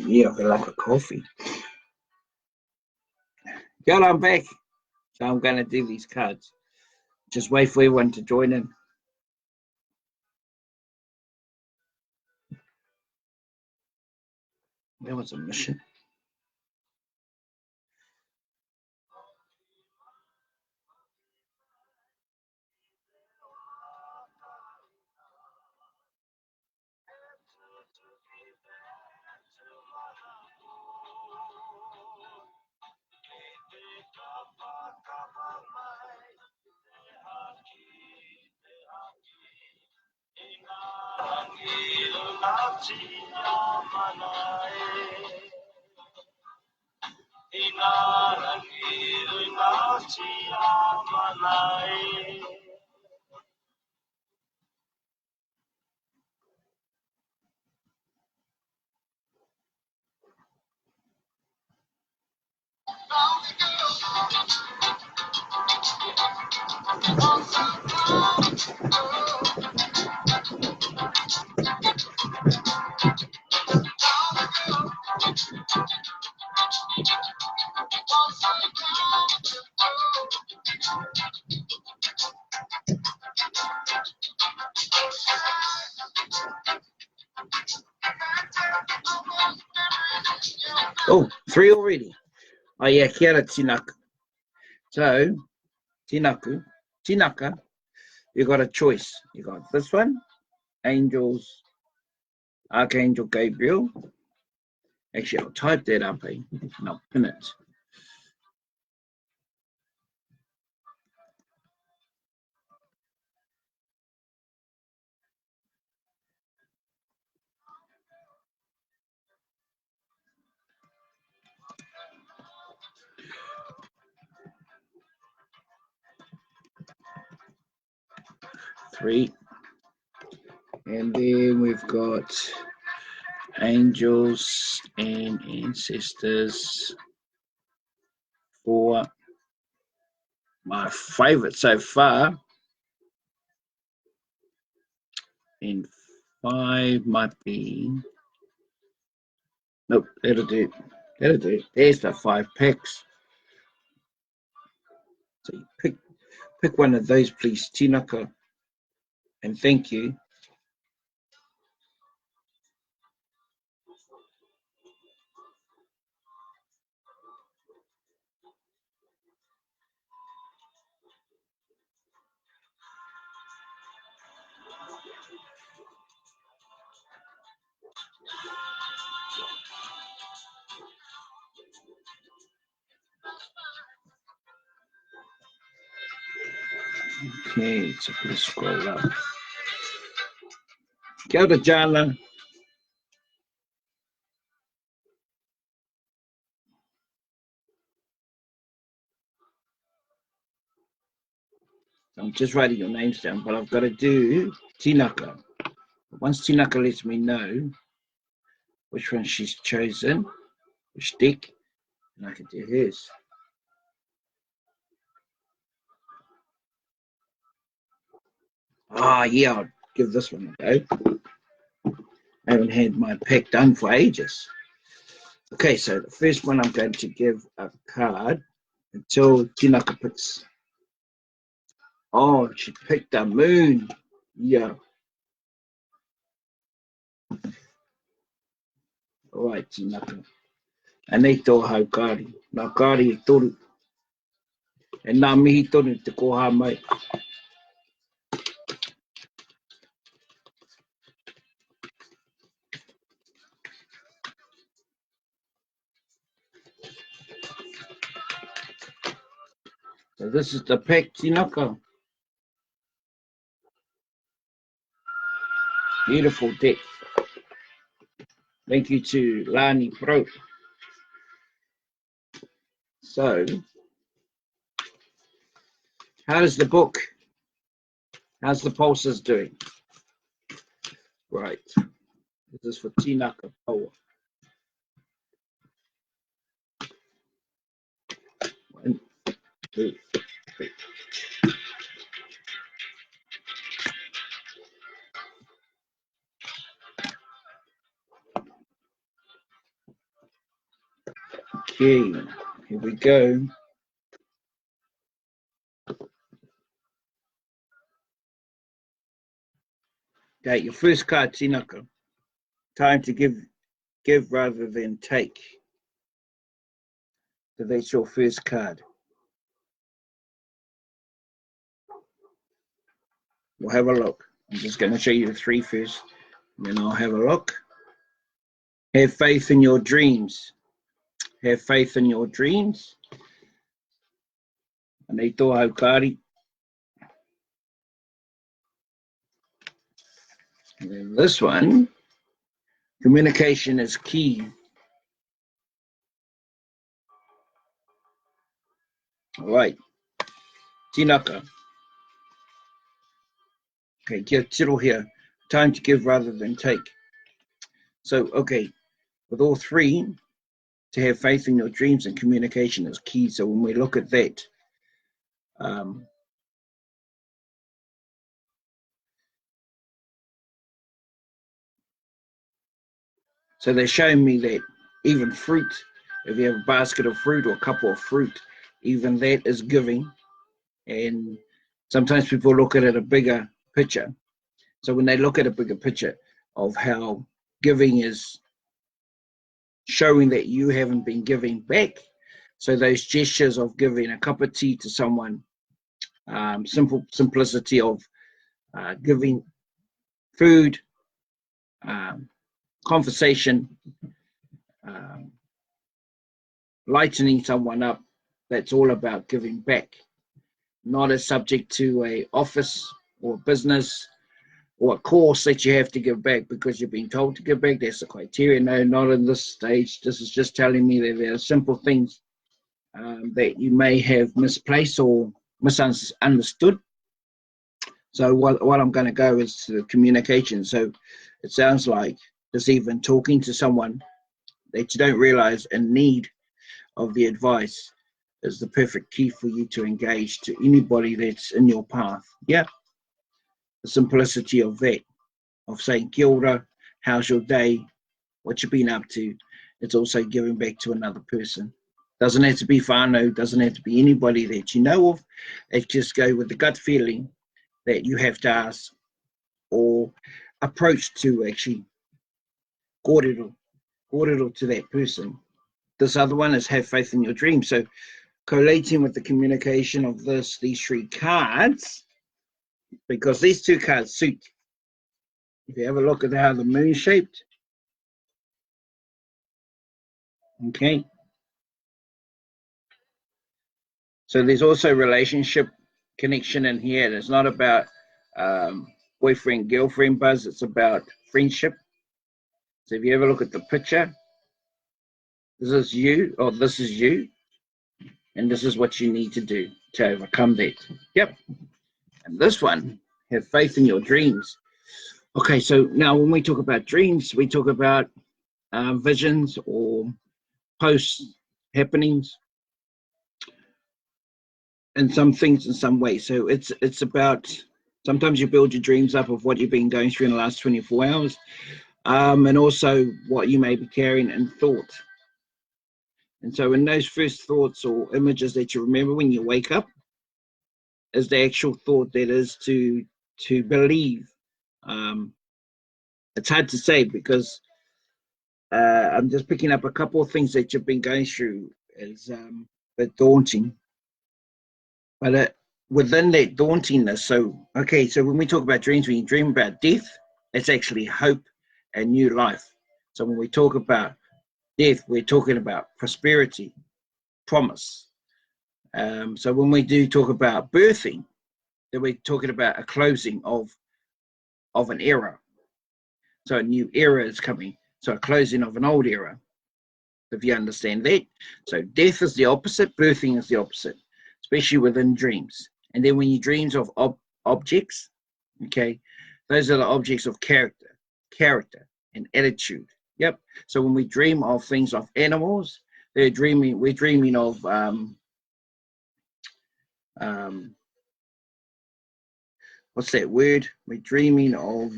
Yeah, I feel like a coffee. Girl, I'm back. So I'm going to do these cards. Just wait for everyone to join in. There was a mission. Oh, 3 already. Oh yeah, kia ora tinaka. So, tinaka, you got a choice. You got this one, angels, Archangel Gabriel. Actually, I'll type that up, and I'll pin it. Three. And then we've got angels and ancestors. 4. My favorite so far. And 5 might be. Nope, that'll do. That'll do. There's the 5 picks. So you pick one of those, please, Tinaka. And thank you. Okay, so please scroll up. Kia ora, Jana. I'm just writing your names down, but I've got to do Tinaka. Once Tinaka lets me know which one she's chosen, which deck, and I can do hers. Ah, yeah, I'll give this one a go. I haven't had my pack done for ages. Okay, so the first one I'm going to give a card until Tinaka picks. Oh, she picked a moon. Yeah. All right, Tinaka. Anei tō hau kāri. Nā kāri e toru. E nā mihi toru te koha mai. So this is the pack, Tinaka. Beautiful deck. Thank you to Lani Pro. So, how's the book? How's the pulses doing? Right. This is for Tinaka Power. 1, 2, 3. Okay, here we go. Okay, your first card, Tinaka. Time to give rather than take. So that's your first card. We'll have a look. I'm just going to show you the three first, and then I'll have a look. Have faith in your dreams. Have faith in your dreams. Anei tō haukari. And then this one, communication is key. All right. Tinaka. Okay, kia tiro here. Time to give rather than take. So, okay, with all three, to have faith in your dreams and communication is key. So when we look at that, so they're showing me that even fruit, if you have a basket of fruit or a couple of fruit, even that is giving. And sometimes people look at it a bigger picture. So when they look at a bigger picture of how giving is showing that you haven't been giving back, so those gestures of giving a cup of tea to someone, simplicity of giving food, conversation, lightening someone up, that's all about giving back. Not as subject to a office or business or a course that you have to give back because you've been told to give back. That's the criteria. No, not in this stage. This is just telling me that there are simple things that you may have misplaced or misunderstood. So what I'm going to go is to communication. So it sounds like just even talking to someone that you don't realize in need of the advice is the perfect key for you to engage to anybody that's in your path. Yeah, the simplicity of that, of saying kia ora, how's your day, what you've been up to. It's also giving back to another person. Doesn't have to be whānau, doesn't have to be anybody that you know of. It just go with the gut feeling that you have to ask or approach to actually kōrero to that person. This other one is have faith in your dream. So collating with the communication of these three cards, because these two cards suit. If you have a look at how the moon is shaped, okay. So there's also relationship connection in here. It's not about boyfriend, girlfriend buzz. It's about friendship. So if you ever look at the picture, this is you, or this is you, and this is what you need to do to overcome that. Yep. And this one, have faith in your dreams. Okay, so now when we talk about dreams, we talk about visions or post happenings and some things in some way. So it's about, sometimes you build your dreams up of what you've been going through in the last 24 hours, and also what you may be carrying in thought. And so in those first thoughts or images that you remember when you wake up is the actual thought that is to believe. It's hard to say because I'm just picking up a couple of things that you've been going through is a bit daunting. But within that dauntingness, so when we talk about dreams, when you dream about death, it's actually hope and new life. So when we talk about death, we're talking about prosperity, promise. So when we do talk about birthing, then we're talking about a closing of an era. So a new era is coming. So a closing of an old era, if you understand that. So death is the opposite, birthing is the opposite, especially within dreams. And then when you dreams of objects, okay, those are the objects of character and attitude. Yep. So when we dream of things of animals, we're dreaming of what's that word? We're dreaming of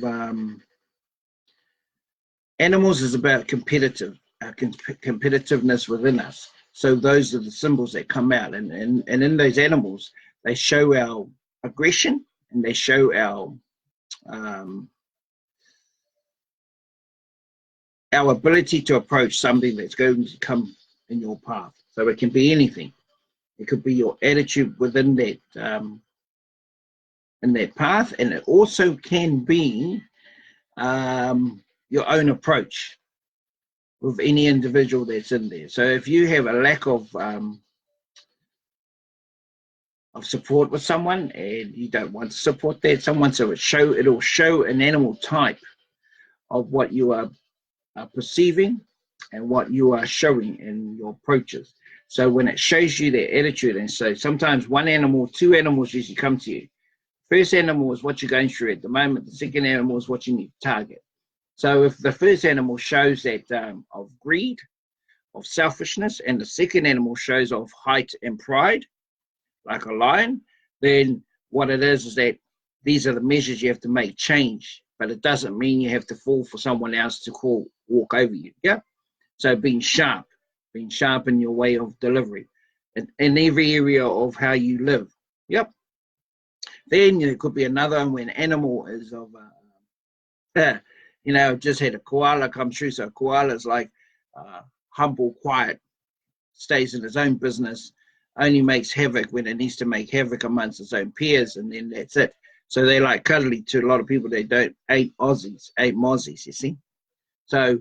animals is about competitiveness within us. So those are the symbols that come out, and in those animals, they show our aggression and they show our ability to approach something that's going to come in your path. So it can be anything. It could be your attitude within that in that path, and it also can be your own approach with any individual that's in there. So if you have a lack of support with someone and you don't want to support that someone, so it'll show an animal type of what you are perceiving and what you are showing in your approaches. So when it shows you their attitude, and so sometimes two animals usually come to you. First animal is what you're going through at the moment. The second animal is what you need to target. So if the first animal shows that of greed, of selfishness, and the second animal shows of height and pride, like a lion, then what it is that these are the measures you have to make change. But it doesn't mean you have to fall for someone else to walk over you. Yeah. So being sharp in your way of delivery in every area of how you live. Yep. Then it could be another one when animal is of, just had a koala come through. So a koala is like humble, quiet, stays in his own business, only makes havoc when it needs to make havoc amongst its own peers, and then that's it. So they're like cuddly to a lot of people. They ain't mozzies, you see. So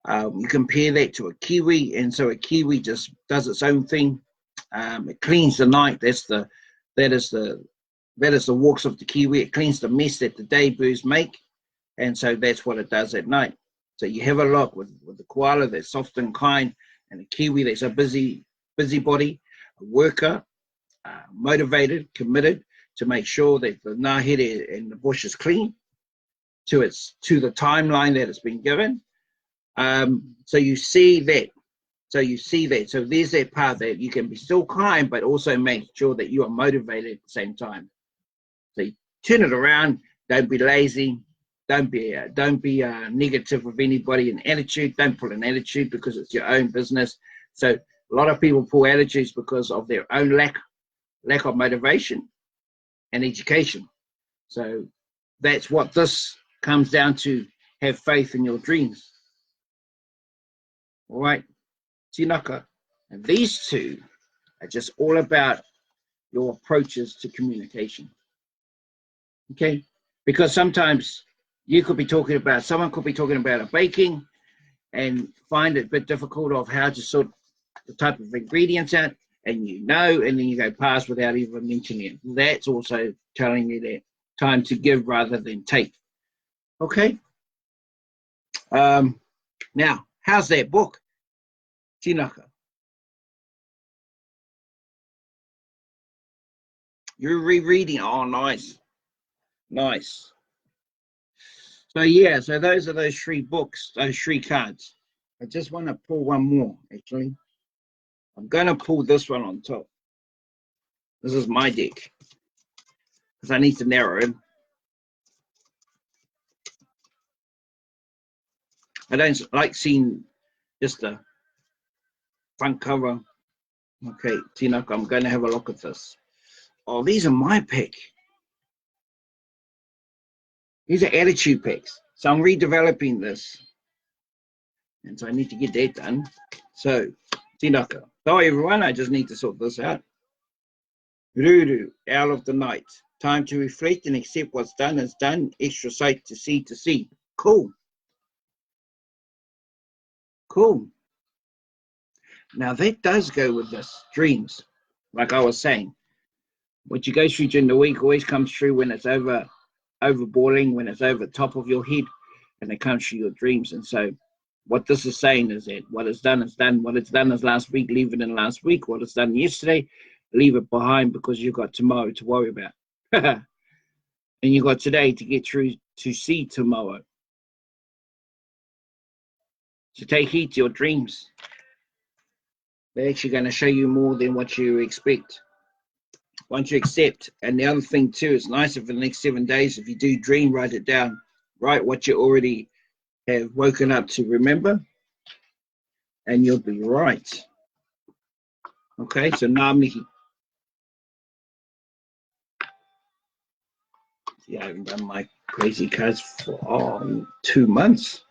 you compare that to a kiwi, and so a kiwi just does its own thing. It cleans the night. That is the walks of the kiwi. It cleans the mess that the day birds make, and so that's what it does at night. So you have a look with the koala that's soft and kind, and the kiwi that's a busybody, a worker, motivated, committed to make sure that the ngahere and the bush is clean to the timeline that it's been given. So you see that. So there's that part that you can be still kind, but also make sure that you are motivated at the same time. So you turn it around. Don't be lazy. Don't be negative with anybody in attitude. Don't pull an attitude because it's your own business. So a lot of people pull attitudes because of their own lack of motivation and education. So that's what this comes down to. Have faith in your dreams. All right, Tinaka. And these two are just all about your approaches to communication. Okay, because sometimes someone could be talking about a baking and find it a bit difficult of how to sort the type of ingredients out, and and then you go past without even mentioning it. That's also telling you that time to give rather than take. Okay. Now, how's that book, Tinaka? You're rereading. Oh, nice. So yeah, so those are those 3 books, those 3 cards. I just want to pull one more, actually. I'm going to pull this one on top. This is my deck, because I need to narrow it. I don't like seeing just the front cover. Okay, Tinaka, I'm going to have a look at this. Oh, these are my pick. These are attitude picks. So I'm redeveloping this. And so I need to get that done. So, Tinaka. Sorry, everyone. I just need to sort this out. Ruru, owl of the night. Time to reflect and accept what's done is done. Extra sight to see. Cool. Now that does go with this. Dreams. Like I was saying. What you go through during the week always comes through when it's overboiling, when it's over the top of your head, and it comes through your dreams. And so what this is saying is that what is done is done. What it's done is last week, leave it in last week. What it's done yesterday, leave it behind, because you've got tomorrow to worry about. And you've got today to get through to see tomorrow. So take heed to your dreams. They're actually going to show you more than what you expect. Once you accept, and the other thing too, it's nice if for the next 7 days, if you do dream, write it down. Write what you already have woken up to remember, and you'll be right. Okay, so ngā mihi. Yeah, I haven't done my crazy cards for 2 months.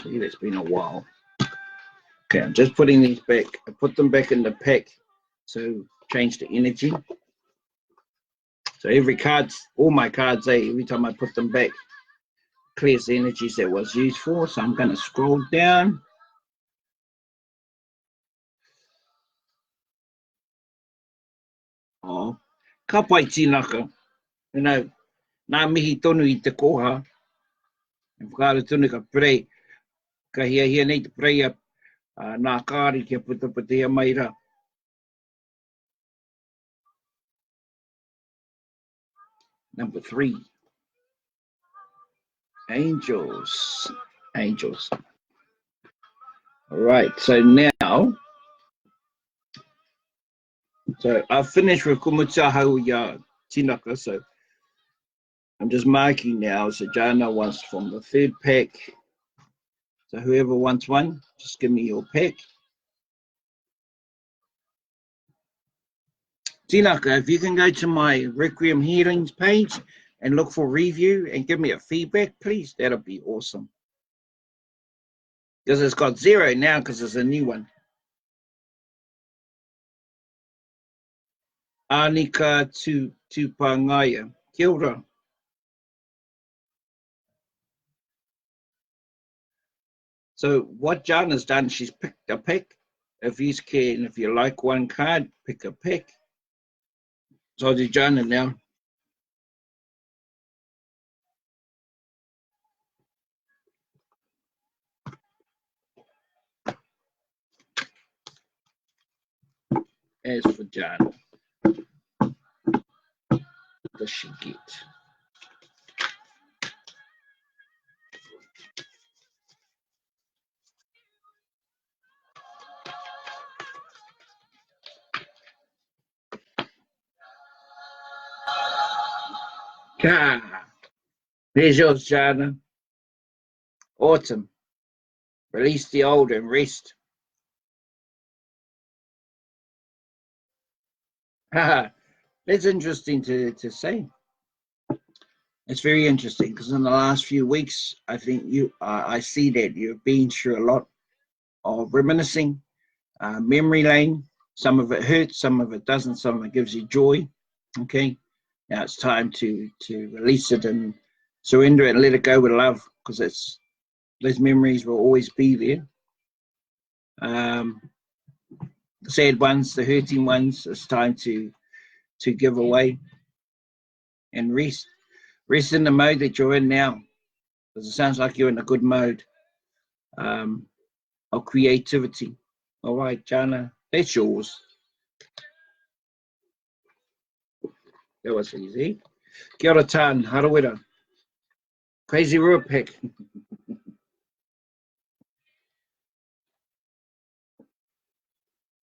Yeah, it's been a while. Okay, I'm just putting these back. I put them back in the pack, so change the energy. So every card, all my cards, every time I put them back, clears the energies that was used for. So I'm going to scroll down. Oh, ka pai tīnaka. You know, nā mihi tonu I te koha. E whakaara tonu ka prei. Ka hia nei te prei a nā kāri kia putaputea mai ra. Number 3. Angels. Angels. All right, so now, so I've finished with Kumutahau Ya Tinaka, so I'm just marking now. So Jana wants from the 3rd pack. So whoever wants one, just give me your pack. Tinaka, if you can go to my Requiem Healings page and look for review and give me a feedback, please, that'll be awesome. Because it's got 0 now because it's a new one. Anika Tupangaya. Kia ora. So what Jana's done, she's picked a pick. If you can, if you like one card, pick a pick. So I'll do Jana now. As for Jana, what does she get? Ah, there's yours, Jana. Autumn. Release the old and rest. That's interesting to say. It's very interesting because in the last few weeks, I think I see that you've been through a lot of reminiscing, memory lane. Some of it hurts, some of it doesn't, some of it gives you joy. Okay, now it's time to release it and surrender it and let it go with love, because those memories will always be there. The sad ones, the hurting ones, it's time to give away and rest. Rest in the mode that you're in now, because it sounds like you're in a good mode of creativity. All right, Jana, that's yours. That was easy. Kia ora tan, harawira. Crazy Rua pick.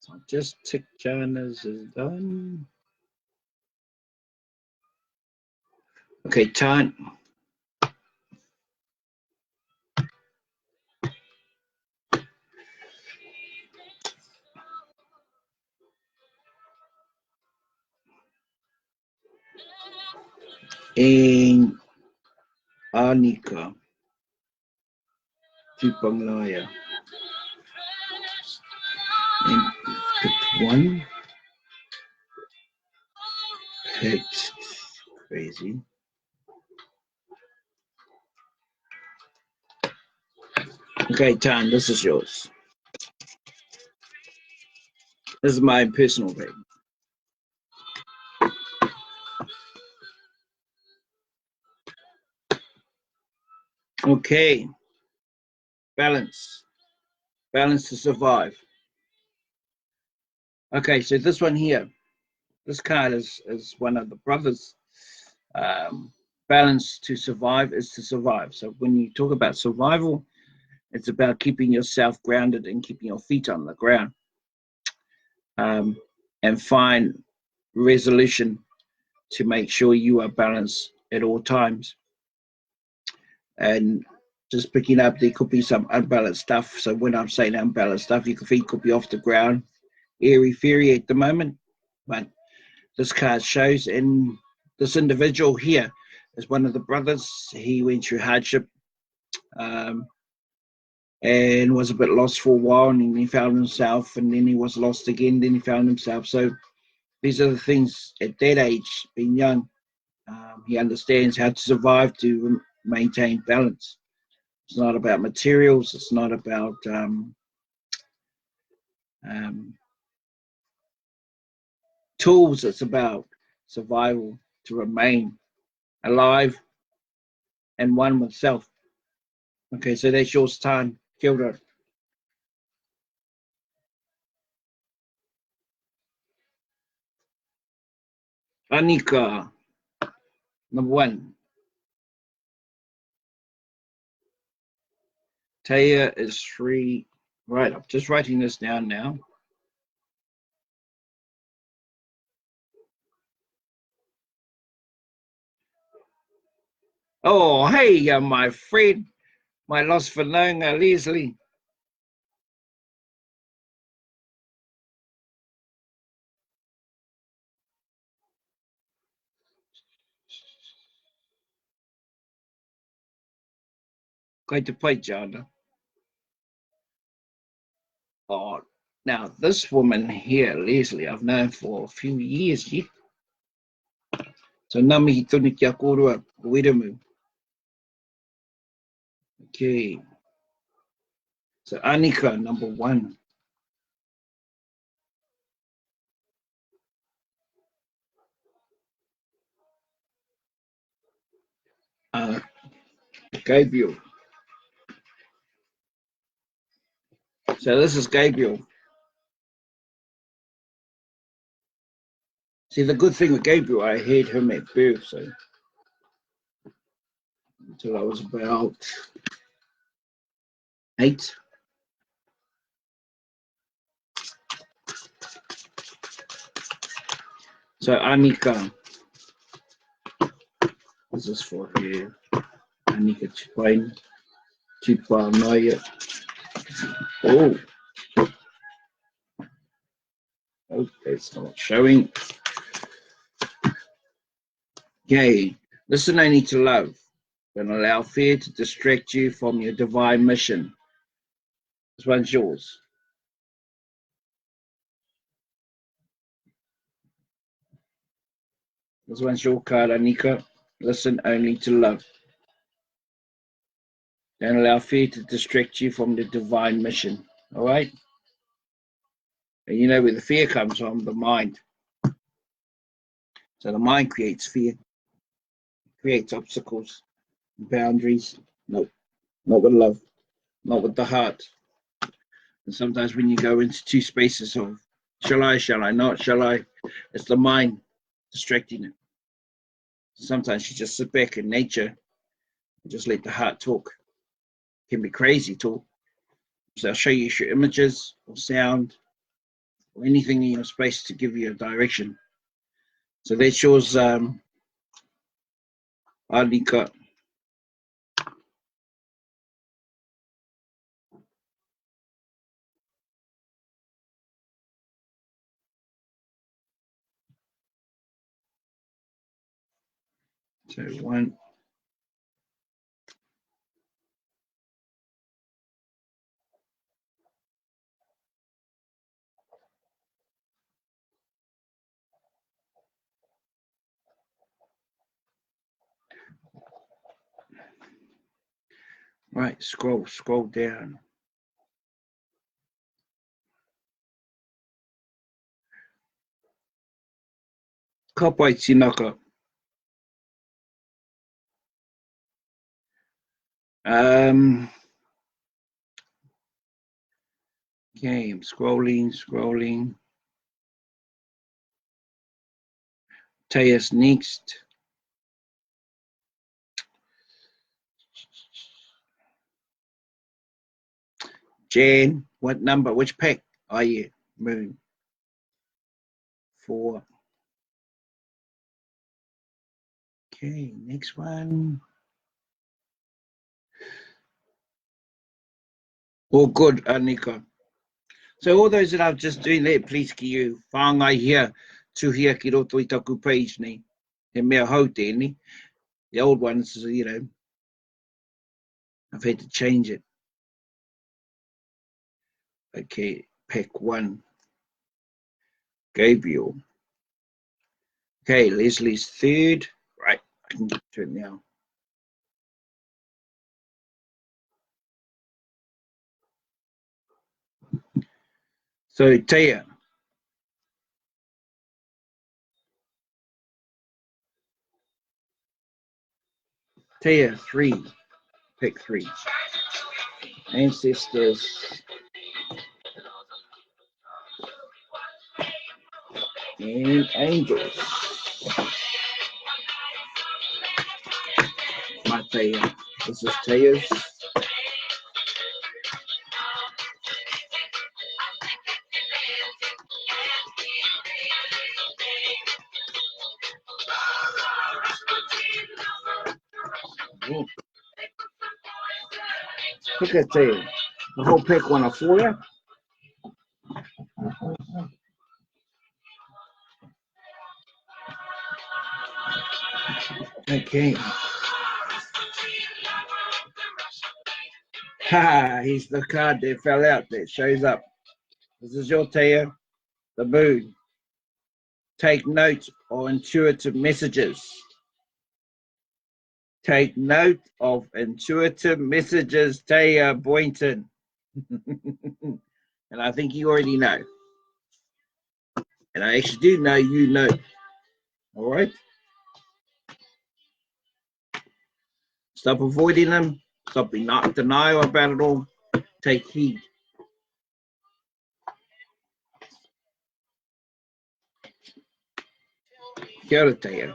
So just tick Jana's is done. Okay, tan. And Anika Tupangaya. And pick one. Picked crazy. Okay, Tan, this is yours. This is my personal pick. Okay. Balance. Balance to survive. Okay, so this one here, this card is one of the brothers. Balance to survive is to survive. So when you talk about survival, it's about keeping yourself grounded and keeping your feet on the ground, and find resolution to make sure you are balanced at all times. And just picking up, there could be some unbalanced stuff. So when I'm saying unbalanced stuff, your feet could be off the ground airy fairy at the moment, but this card shows, and this individual here is one of the brothers. He went through hardship and was a bit lost for a while, and then he found himself, and then he was lost again, then he found himself. So these are the things at that age, being young. He understands how to survive, to maintain balance. It's not about materials. It's not about tools. It's about survival, to remain alive and one with self. Okay, so that's yours time. Kia ora. Anika, number one. Taya is 3. Right, I'm just writing this down now. Oh, hey, my friend, my lost for Whananga, Leslie. Quite to play, John. Oh, now this woman here, Leslie, I've known for a few years. Yeah? So nami hitoni kia korua, Wiremu. Okay. So Anika, number one. Gabriel. So this is Gabriel. See, the good thing with Gabriel, I had him at birth, so until I was about 8. So Anika, this is for her. Anika Chipain, Chipa Noya. Oh, it's not showing. Okay, listen only to love. Don't allow fear to distract you from your divine mission. This one's yours. This one's your card, Anika. Listen only to love. Don't allow fear to distract you from the divine mission. All right? And you know where the fear comes from? The mind. So the mind creates fear, creates obstacles, boundaries. No, not with love, not with the heart. And sometimes when you go into two spaces of shall I not, shall I? It's the mind distracting it. Sometimes you just sit back in nature and just let the heart talk. It can be crazy talk. So I'll show you your images or sound or anything in your space to give you a direction. So that's yours, Anika. So one. Right, scroll down. Kapai tinaka. Okay, I'm scrolling. Taya's next. Jan, what number? Which pack are you? Moon. 4. Okay, next one. All good, Anika. So all those that I've just doing there, please ki you whāngai hia, tuhia ki roto I taku page ni. He mea hau tēnei. The old ones, you know, I've had to change it. Okay, pack 1. Gabriel. Okay, Leslie's 3rd. Right, I can get to it now. So, Taya. Taya, 3. Pick 3. Ancestors. And angels. My Taya. This is Taya's. Pick a Taya. The whole pick one for you. Okay. Ha! He's the card that fell out that shows up. This is your Taya, the moon. Take note of intuitive messages. Take note of intuitive messages, Taya Boynton. And I think you already know. And I actually do know you know. All right? Stop avoiding them. Stop being not denial about it all. Take heed. Kia ora, Taya.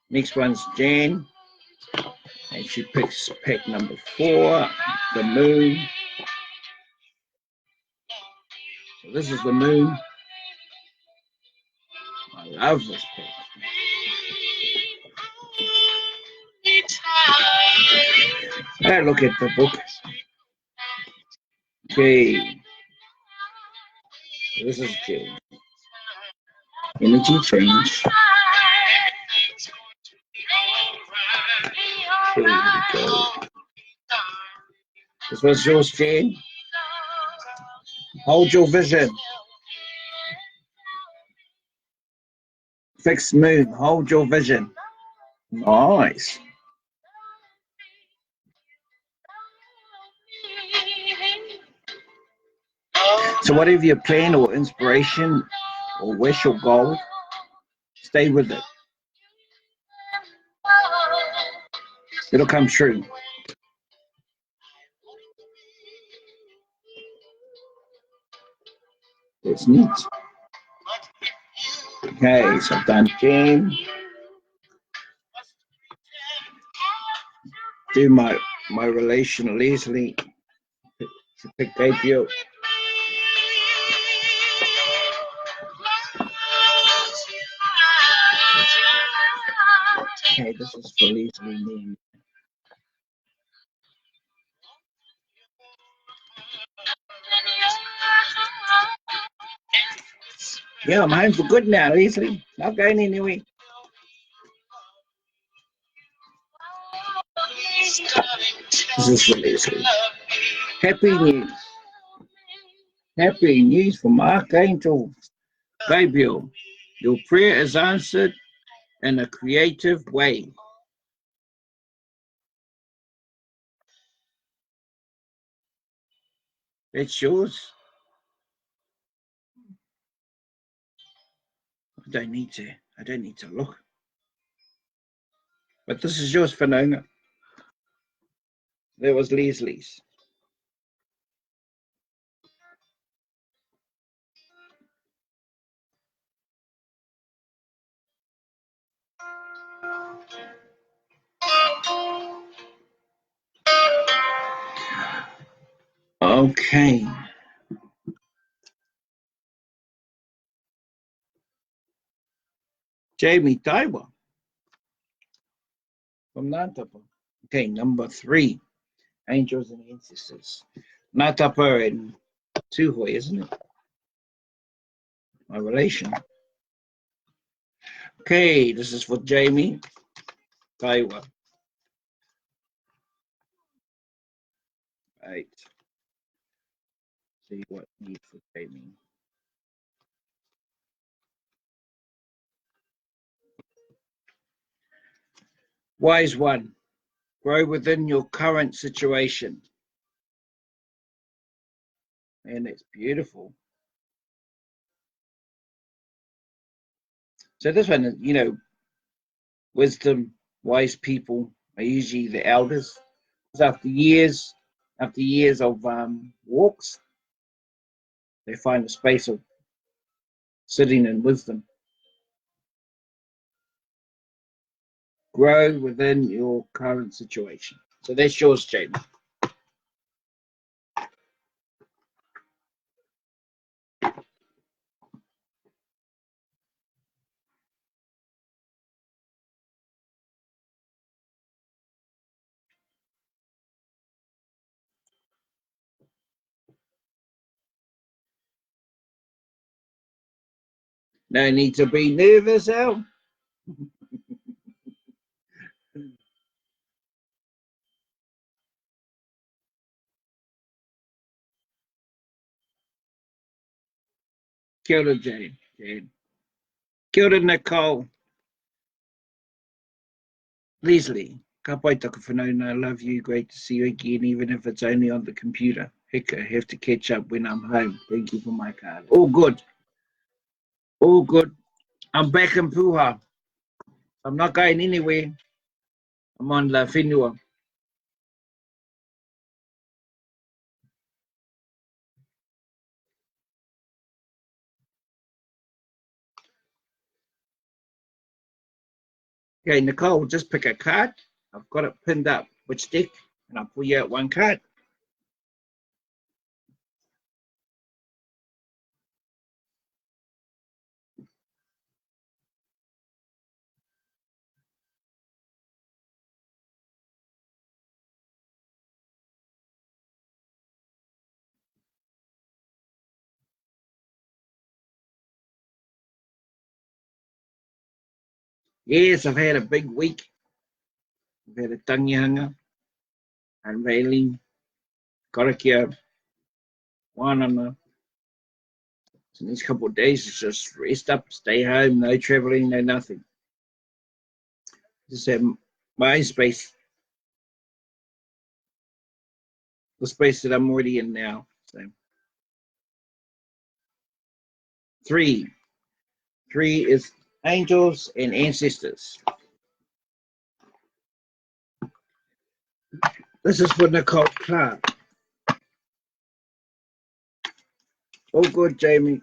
Next one's Jan. And she picks pack number 4, the moon. So this is the moon. I love this pack. I look at the book. Okay. So this is Jan. Energy change. Here we go. This was yours, Jane. Hold your vision. Fixed moon. Hold your vision. Nice. So whatever your plan or inspiration or wish or goal, stay with it. It'll come true. It's neat. Okay, so I've done Jane. Do my relation Leslie to pick Gabriel. Okay, this is for Leslie name. Yeah, I'm home for good now, Leslie. Not going anywhere. This is for Leslie. Happy news. Happy news from Archangel Gabriel. Your prayer is answered in a creative way. It's yours. I don't need to look. But this is yours, Whananga. There was Leslie's. Okay. Jamie Taiwa from Natapa. Okay, number 3, Angels and Ancestors. Natapa and Tuhoi, isn't it? My relation. Okay, this is for Jamie. Taiwa. Right. See what need for Jamie. Wise one. Grow within your current situation. And it's beautiful. So this one, you know, wisdom, wise people are usually the elders. So after years of walks, they find a space of sitting in wisdom. Grow within your current situation. So that's yours, Jamie. No need to be nervous, Al. Kia ora, Jane. Kia ora, Nicole. Leslie. Ka pai taka whanauna. I love you. Great to see you again, even if it's only on the computer. Heck, I have to catch up when I'm home. Thank you for my card. All good. All good. I'm back in Puha. I'm not going anywhere. I'm on La Whenua. Okay, Nicole, just pick a card. I've got it pinned up. Which deck? And I'll pull you out one card. Yes, I've had a big week. I've had a tangihanga, unveiling, karakia, wanana. So these couple of days, it's just rest up, stay home, no traveling, no nothing. Just have my own space, the space that I'm already in now. So 3 is angels and ancestors. This is for Nicole Clark. All good, Jamie.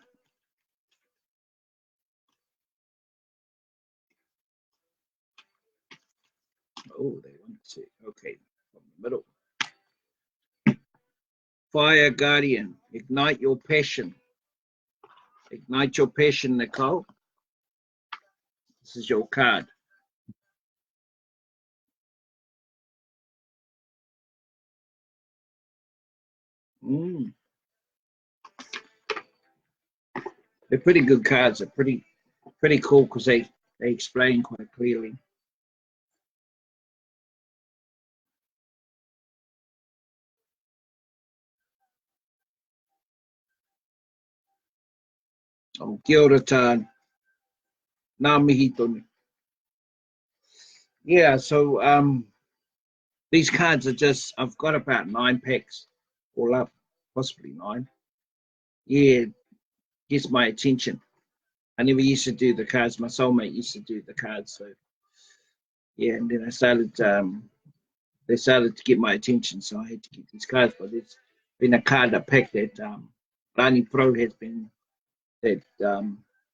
Oh, they want to. Okay, from the middle. Fire Guardian, ignite your passion. Ignite your passion, Nicole. This is your card. They're pretty good cards. They're pretty cool because they explain quite clearly. Oh, kia ora tāna. Ngā mihi tonu. Yeah, so these cards are just, I've got about 9 packs all up, possibly 9. Yeah, gets my attention. I never used to do the cards. My soulmate used to do the cards. So yeah, and then they started to get my attention. So I had to get these cards. But it's been a card, a pack that Rani Pro has been, that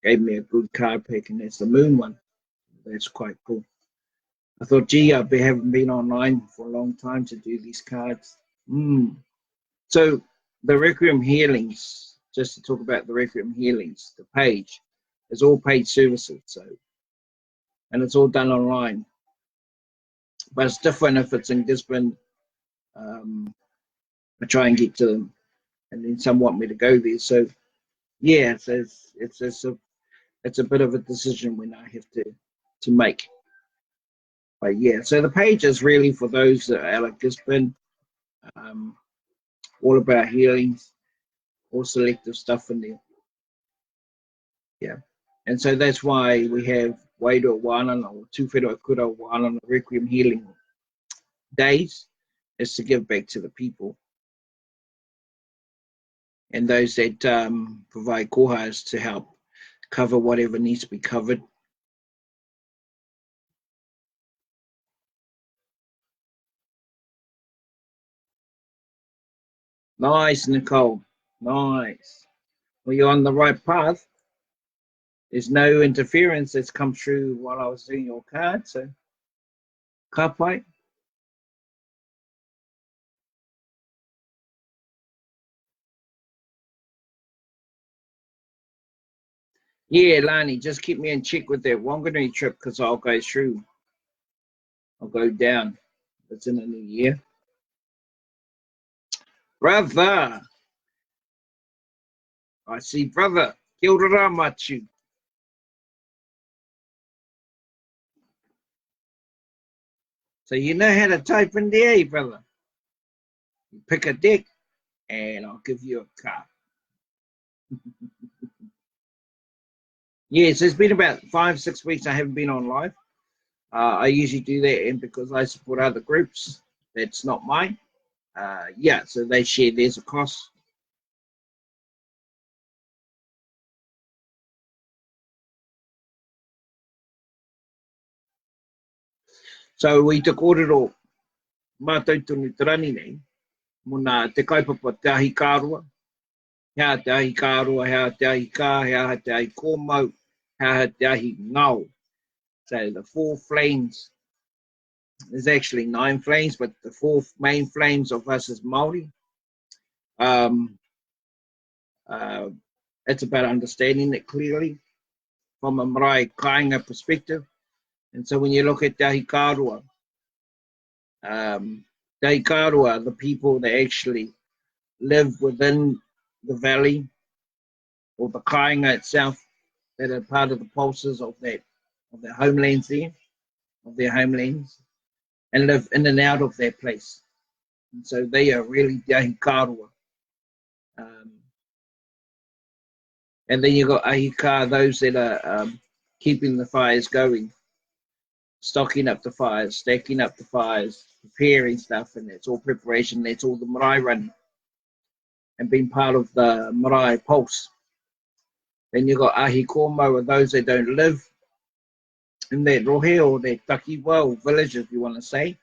gave me a good card pack, and that's the Moon one. That's quite cool. I thought, gee, I haven't been online for a long time to do these cards. So the Requiem Healings, just to talk about the Requiem Healings, the page is all paid services. So, and it's all done online. But it's different if it's in Gisborne. I try and get to them and then some want me to go there. So yeah, it's a bit of a decision when I have to make. But yeah, so the page is really for those that are Alec Gisborne, um, all about healings, all selective stuff in there. Yeah, and so that's why we have Wairua Wānanga or Tuwhera Kura Wānanga Requiem Healing Days, is to give back to the people and those that provide kohas to help cover whatever needs to be covered. Nice, Nicole. Nice. Well, you're on the right path. There's no interference that's come through while I was doing your card, so ka pai. Yeah, Lani, just keep me in check with that Wanganui trip because I'll go through. I'll go down. It's in the new year. Brother. I see brother. Kia ora machu. So you know how to type in there, eh, brother? You pick a deck and I'll give you a card. Yes, it's been about 5-6 weeks I haven't been on live. I usually do that and because I support other groups. That's not mine. Yeah, so they share theirs across. So we took order mātou tunu tarani nei, muna te kaipapa te ahi kārua, hea te ahi kārua, hea te ahi kā, hea te ahi kōmau, hea te ahi ngau. So the 4 flames, there's actually 9 flames, but the 4 main flames of us is Māori. It's about understanding it clearly from a marae kāinga perspective. And so when you look at te ahi kārua, the people that actually live within the valley or the kāinga itself, that are part of the pulses of their homelands there, of their homelands, and live in and out of their place. And so they are really te ahi kārua. And then you've got ahi kā, those that are keeping the fires going, stocking up the fires, stacking up the fires, preparing stuff, and it's all preparation, that's all the marae running, and being part of the marae pulse. Then you've got ahi kōmau, those that don't live in that rohe or that takiwa or village, if you want to say,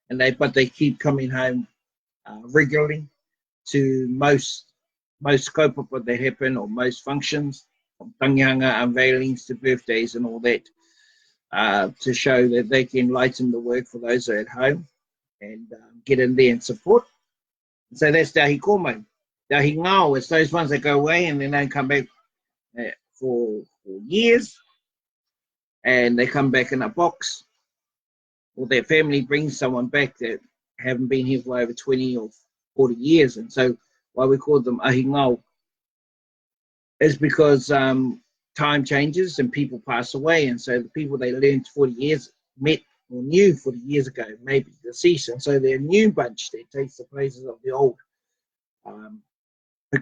but they keep coming home regularly to most kaupapa that happen or most functions, from tangihanga unveilings to birthdays and all that, to show that they can lighten the work for those that are at home and get in there and support. So that's te ahi kōmau. Te ahi ngao, it's those ones that go away and then they come back for years, and they come back in a box, or their family brings someone back that haven't been here for over 20 or 40 years. And so why we call them ahi ngao is because time changes and people pass away, and so the people they learned 40 years met or knew 40 years ago maybe deceased, and so they're a new bunch that takes the places of the old.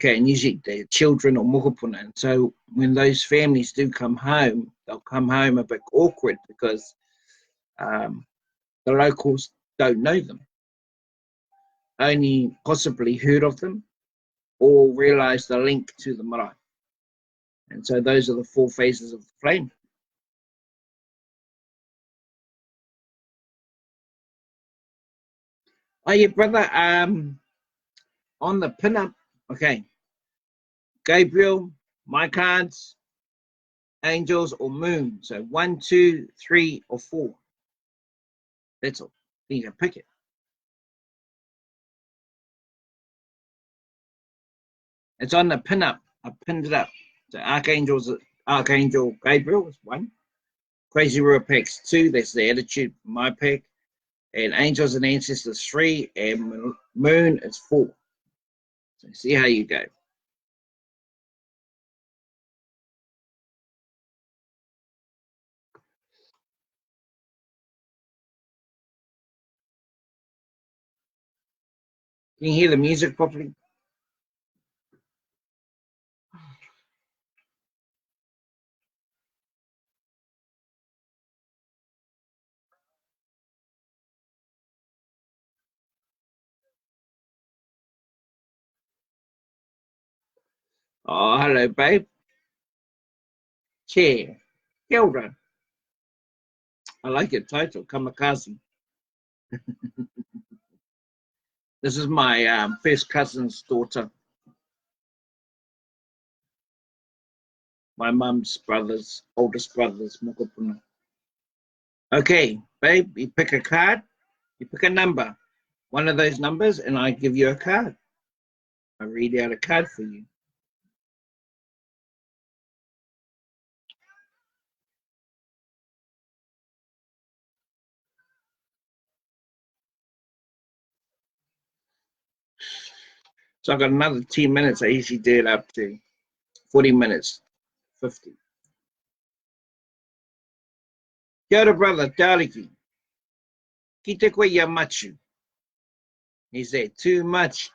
And usually they're children or mokopuna. And so when those families do come home, they'll come home a bit awkward because the locals don't know them, only possibly heard of them or realise the link to the marae. And so those are the 4 phases of the flame. Oh yeah, brother, on the pin-up, okay, Gabriel, my cards, angels or moon. So 1, 2, 3 or 4. That's all. You can pick it. It's on the pin-up. I pinned it up. So Archangel Gabriel is 1. Crazy Rua Pack's 2. That's the attitude for my pack. And Angels and Ancestors 3. And Moon is 4. So see how you go. Can you hear the music properly? Oh, hello, babe. Chair. Kia. I like your title, Kamikaze. This is my first cousin's daughter. My mum's brother's oldest brother's mokopuna. Okay, babe, you pick a card, you pick a number, one of those numbers, and I give you a card. I read out a card for you. So I've got another 10 minutes. I usually do it up to 40 minutes, 50. Kia ora, brother, Tariki. Ki te koe ia machu. He said, too much.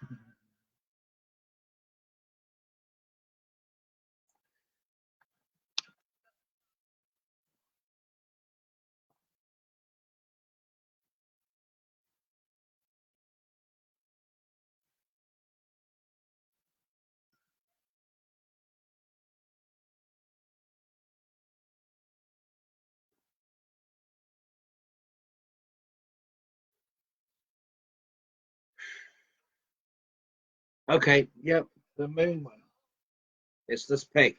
Okay, yep, the moon one. It's this peg.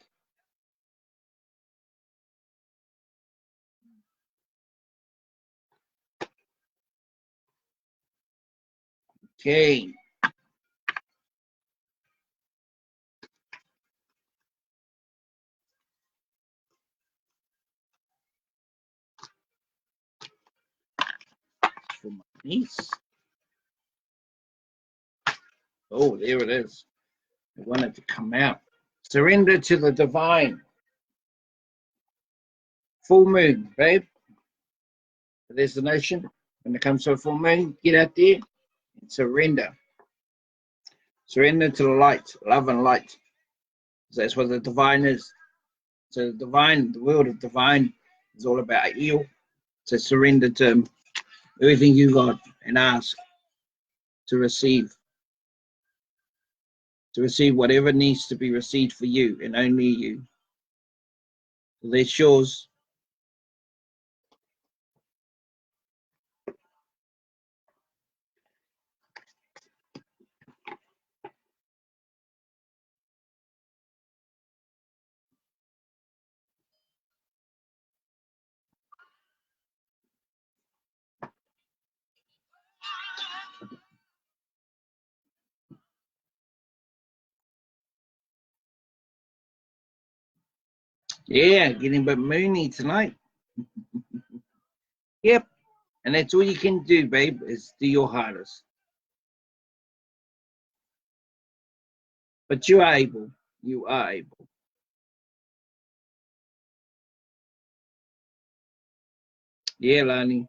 Okay. For my niece. Oh, there it is. I want it to come out. Surrender to the divine. Full moon, babe. There's the notion. When it comes to a full moon, get out there and surrender. Surrender to the light, love and light. That's what the divine is. So the divine, the world of divine is all about eel. So surrender to everything you got and ask to receive. To receive whatever needs to be received for you and only you. So there's yours. Yeah, getting a bit moony tonight. Yep. And that's all you can do, babe, is do your hardest. But you are able. You are able. Yeah, Lani.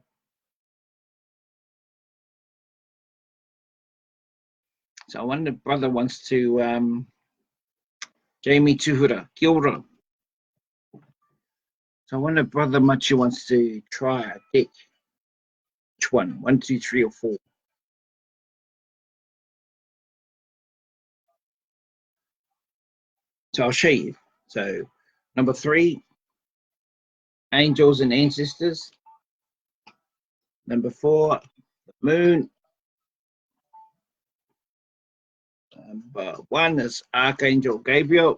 So I wonder if brother wants to Jamie Tuhura, Kia ora. So I wonder if brother Machi wants to try a deck. Which one? 1, 2, 3, or 4? So I'll show you. So number 3, angels and ancestors. Number 4, the moon. Number 1 is Archangel Gabriel.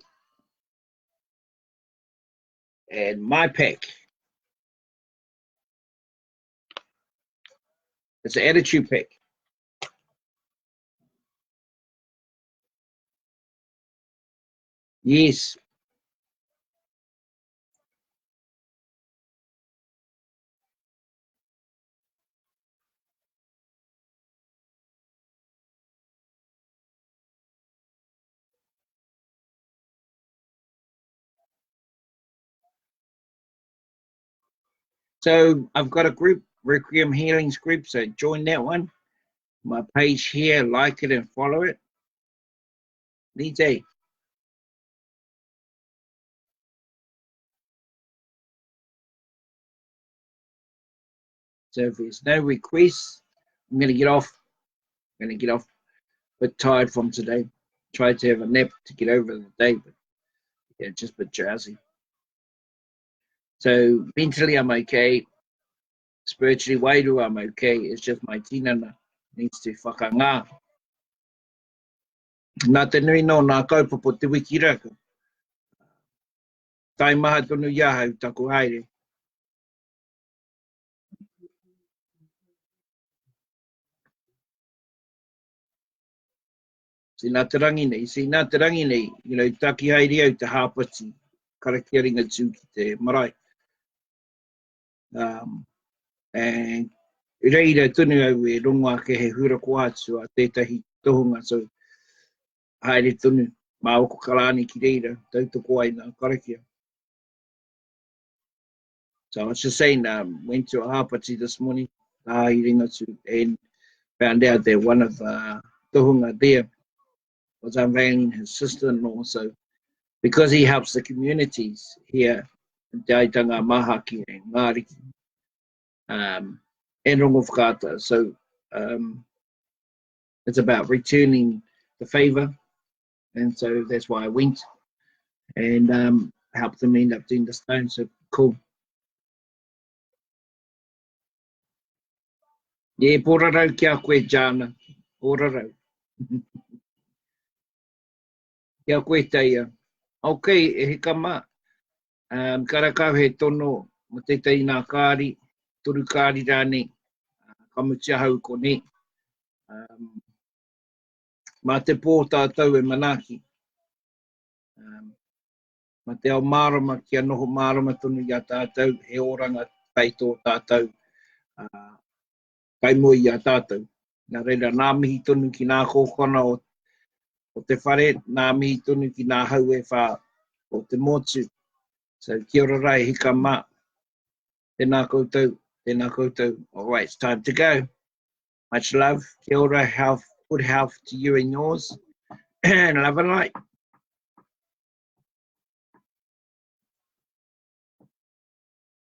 And my pack. It's an attitude pack. Yes. So I've got a group, Requiem Healings group, so join that one. My page here, like it and follow it. DJ. So if there's no requests, I'm going to get off. I'm going to get off. A bit tired from today. Tried to have a nap to get over the day, but yeah, just a bit drowsy. So mentally I'm okay. Spiritually wairu I'm okay. It's just my tinana needs to whakangā. Nā te nui no nā kaupapa te wiki raka. Tai maha tonu iahau taku haere. Si nā te rangi nei, you know, taki haere au te hāpati, karakia ringa tū ki te marae. And reira tunu au e rongoa ke he hura ko atu a tētahi tohunga, so haere tunu, mā oko kalani ki reira, tautoko ai nā karakia. So I was just saying, went to a hapati this morning, and found out that one of tohunga there was unveiling his sister-in-law. So because he helps the communities here in Te Aitanga Mahaki and Mariki, and Rongo Whakata. So it's about returning the favour, and so that's why I went and helped them end up doing the stone. So cool. Yeah, porarau kia koe Jana, porarau. Kia koe teia. Okay, e he kama. Karakau he tono, mo te tei nā kāri, turu kāri rāne, kamutia hau kone. Ma te pō tātou e manaki. Ma te ao marama kia noho marama tonu i a tātou, he oranga pai tō tātou. Kai moi i a tātou. Nā reira, nā mihi tonu ki nā kōkona o te whare, nā mihi tonu ki nā hau e whā o te motu. So kia ora rai, hika mā. Tēnā koutou, tēnā koutou. All right, it's time to go. Much love. Kia ora, health, good health to you and yours. And love and light.